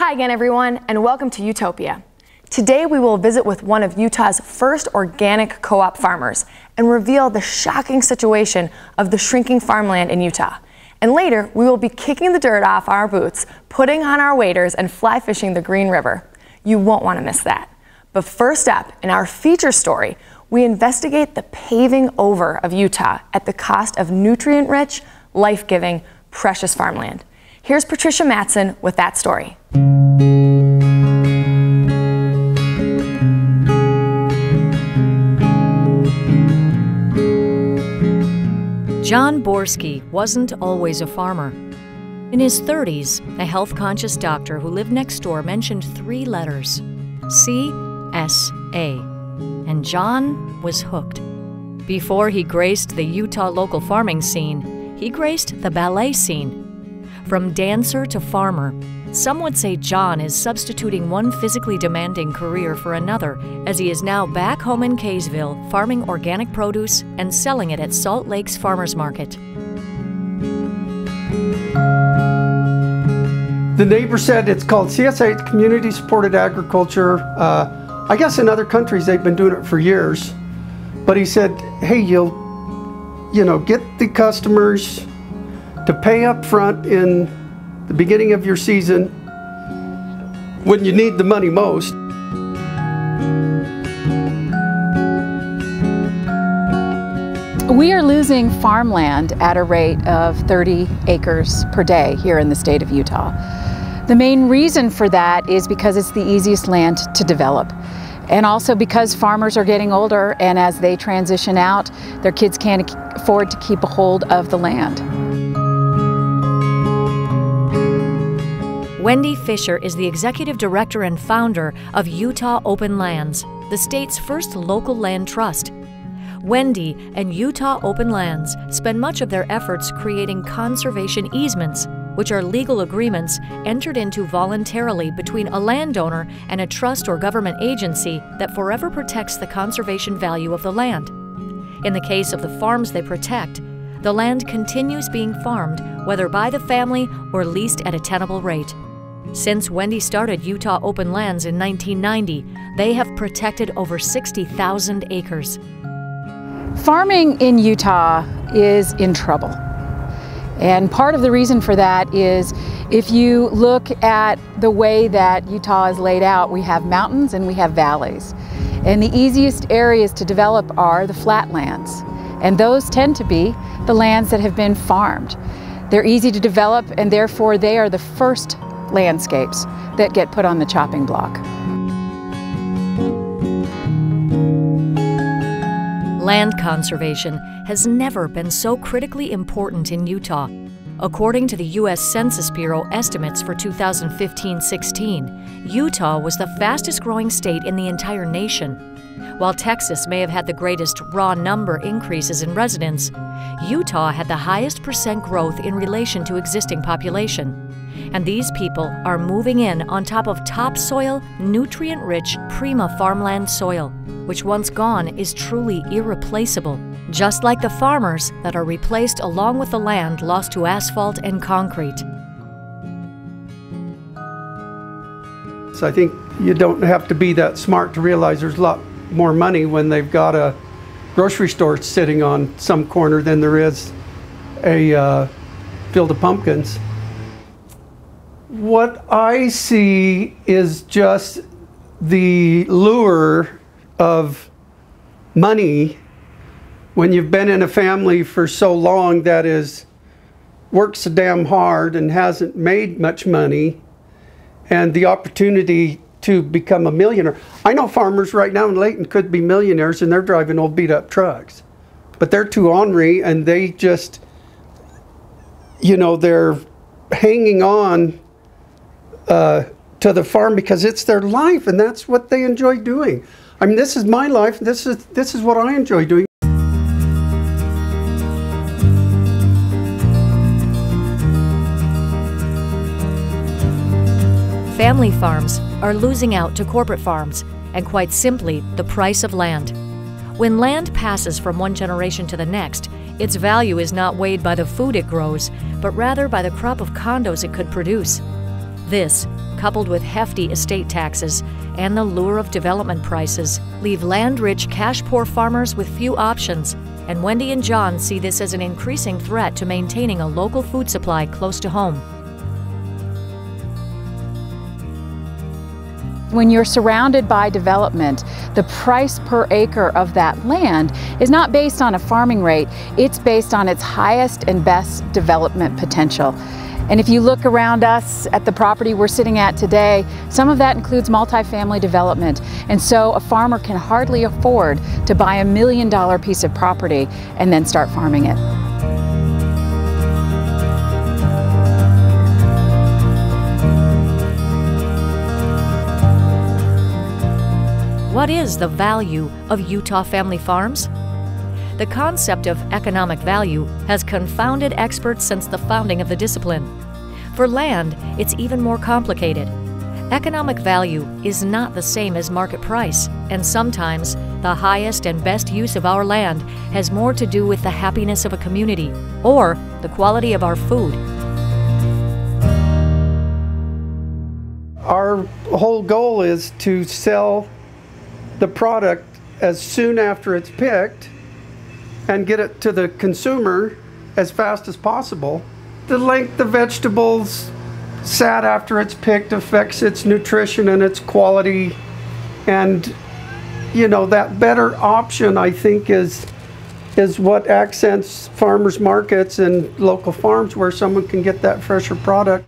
Hi again, everyone, and welcome to Utopia. Today we will visit with one of Utah's first organic co-op farmers and reveal the shocking situation of the shrinking farmland in Utah. And later, we will be kicking the dirt off our boots, putting on our waders, and fly fishing the Green River. You won't want to miss that. But first up, in our feature story, we investigate the paving over of Utah at the cost of nutrient-rich, life-giving, precious farmland. Here's Patricia Matson with that story. John Borski wasn't always a farmer. In his 30s, a health-conscious doctor who lived next door mentioned 3 letters, C-S-A, and John was hooked. Before he graced the Utah local farming scene, he graced the ballet scene. From dancer to farmer, some would say John is substituting one physically demanding career for another, as he is now back home in Kaysville farming organic produce and selling it at Salt Lake's Farmers Market. The neighbor said it's called CSA, Community Supported Agriculture. I guess in other countries they've been doing it for years. But he said, hey, you'll get the customers to pay up front in the beginning of your season when you need the money most. We are losing farmland at a rate of 30 acres per day here in the state of Utah. The main reason for that is because it's the easiest land to develop. And also because farmers are getting older, and as they transition out, their kids can't afford to keep a hold of the land. Wendy Fisher is the executive director and founder of Utah Open Lands, the state's first local land trust. Wendy and Utah Open Lands spend much of their efforts creating conservation easements, which are legal agreements entered into voluntarily between a landowner and a trust or government agency that forever protects the conservation value of the land. In the case of the farms they protect, the land continues being farmed, whether by the family or leased at a tenable rate. Since Wendy started Utah Open Lands in 1990, they have protected over 60,000 acres. Farming in Utah is in trouble. And part of the reason for that is if you look at the way that Utah is laid out, we have mountains and we have valleys. And the easiest areas to develop are the flatlands. And those tend to be the lands that have been farmed. They're easy to develop, and therefore they are the first landscapes that get put on the chopping block. Land conservation has never been so critically important in Utah. According to the U.S. Census Bureau estimates for 2015-16, Utah was the fastest growing state in the entire nation. While Texas may have had the greatest raw number increases in residents, Utah had the highest % growth in relation to existing population. And these people are moving in on top of topsoil, nutrient-rich, prima farmland soil, which once gone is truly irreplaceable, just like the farmers that are replaced along with the land lost to asphalt and concrete. So I think you don't have to be that smart to realize there's a lot more money when they've got a grocery store sitting on some corner than there is a field of pumpkins. What I see is just the lure of money when you've been in a family for so long that is worked so damn hard and hasn't made much money, and the opportunity to become a millionaire. I know farmers right now in Layton could be millionaires and they're driving old beat up trucks, but they're too ornery and they just, they're hanging on to the farm because it's their life and that's what they enjoy doing. I mean, this is my life. This is what I enjoy doing. Family farms are losing out to corporate farms, and quite simply, the price of land. When land passes from one generation to the next, its value is not weighed by the food it grows, but rather by the crop of condos it could produce. This, coupled with hefty estate taxes and the lure of development prices, leave land-rich, cash-poor farmers with few options, and Wendy and John see this as an increasing threat to maintaining a local food supply close to home. When you're surrounded by development, the price per acre of that land is not based on a farming rate, it's based on its highest and best development potential. And if you look around us at the property we're sitting at today, some of that includes multifamily development. And so a farmer can hardly afford to buy $1 million piece of property and then start farming it. What is the value of Utah family farms? The concept of economic value has confounded experts since the founding of the discipline. For land, it's even more complicated. Economic value is not the same as market price, and sometimes the highest and best use of our land has more to do with the happiness of a community or the quality of our food. Our whole goal is to sell the product as soon after it's picked and get it to the consumer as fast as possible. The length the vegetables sat after it's picked affects its nutrition and its quality, and you know, that better option, I think, is what accents farmers markets and local farms where someone can get that fresher product.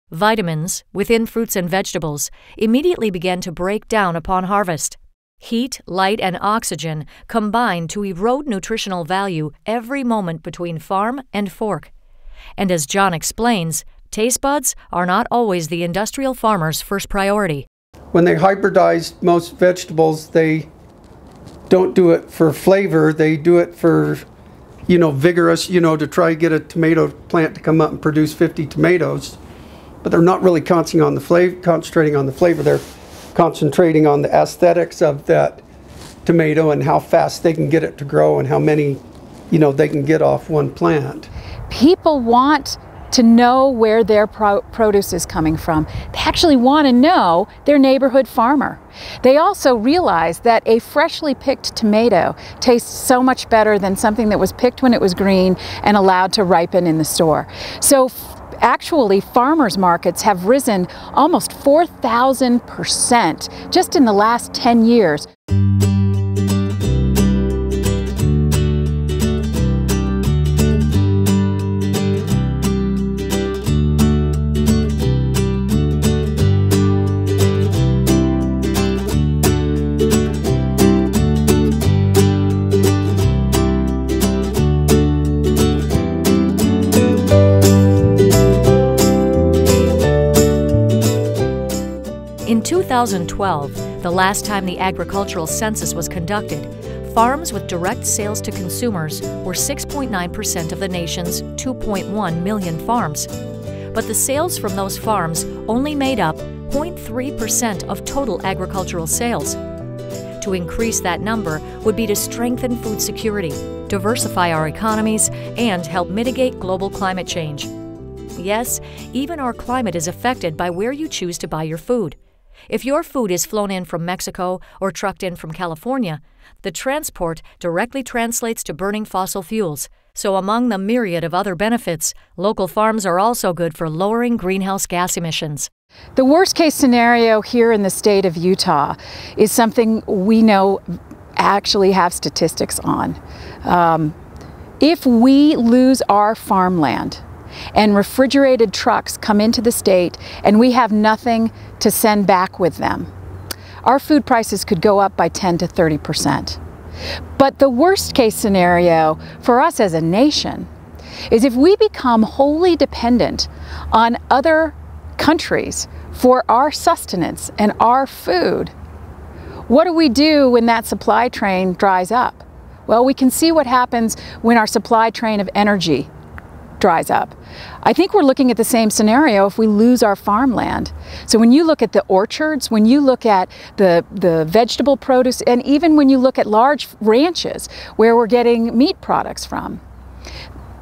Vitamins within fruits and vegetables immediately begin to break down upon harvest. Heat, light, and oxygen combine to erode nutritional value every moment between farm and fork. And as John explains, taste buds are not always the industrial farmer's first priority. When they hybridize most vegetables, they don't do it for flavor, they do it for, you know, vigorous, you know, to try to get a tomato plant to come up and produce 50 tomatoes. But they're not really concentrating on the flavor, they're concentrating on the aesthetics of that tomato and how fast they can get it to grow and how many, you know, they can get off one plant. People want to know where their produce is coming from. They actually want to know their neighborhood farmer. They also realize that a freshly picked tomato tastes so much better than something that was picked when it was green and allowed to ripen in the store. So actually, farmers markets have risen almost 4,000% just in the last 10 years. In 2012, the last time the agricultural census was conducted, farms with direct sales to consumers were 6.9% of the nation's 2.1 million farms. But the sales from those farms only made up 0.3% of total agricultural sales. To increase that number would be to strengthen food security, diversify our economies, and help mitigate global climate change. Yes, even our climate is affected by where you choose to buy your food. If your food is flown in from Mexico or trucked in from California, the transport directly translates to burning fossil fuels. So among the myriad of other benefits, local farms are also good for lowering greenhouse gas emissions. The worst case scenario here in the state of Utah is something we know actually have statistics on. If we lose our farmland and refrigerated trucks come into the state and we have nothing to send back with them, our food prices could go up by 10 to 30%. But the worst case scenario for us as a nation is if we become wholly dependent on other countries for our sustenance and our food. What do we do when that supply train dries up? Well, we can see what happens when our supply train of energy dries up. I think we're looking at the same scenario if we lose our farmland. So when you look at the orchards, when you look at the vegetable produce, and even when you look at large ranches where we're getting meat products from,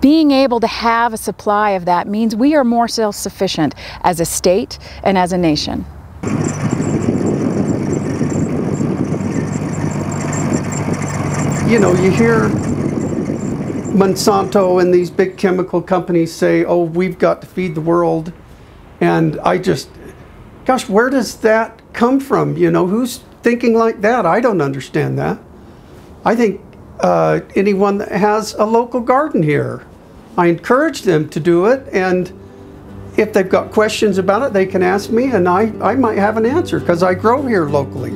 Being able to have a supply of that means we are more self-sufficient as a state and as a nation. You know, you hear Monsanto and these big chemical companies say, oh, we've got to feed the world. And I just, gosh, where does that come from? You know, who's thinking like that? I don't understand that. I think anyone that has a local garden here, I encourage them to do it. And if they've got questions about it, they can ask me, and I might have an answer because I grow here locally.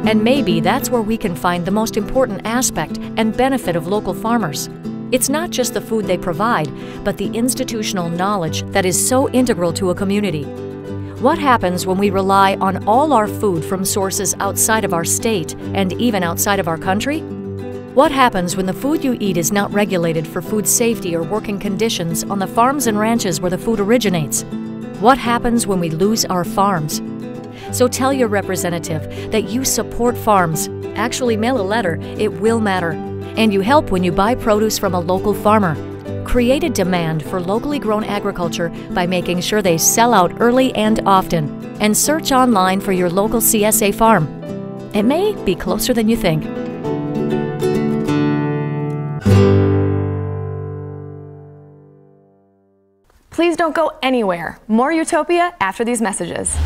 And maybe that's where we can find the most important aspect and benefit of local farmers. It's not just the food they provide, but the institutional knowledge that is so integral to a community. What happens when we rely on all our food from sources outside of our state and even outside of our country? What happens when the food you eat is not regulated for food safety or working conditions on the farms and ranches where the food originates? What happens when we lose our farms? So tell your representative that you support farms. Actually, mail a letter. It will matter. And you help when you buy produce from a local farmer. Create a demand for locally grown agriculture by making sure they sell out early and often. And search online for your local CSA farm. It may be closer than you think. Please don't go anywhere. More Utopia after these messages.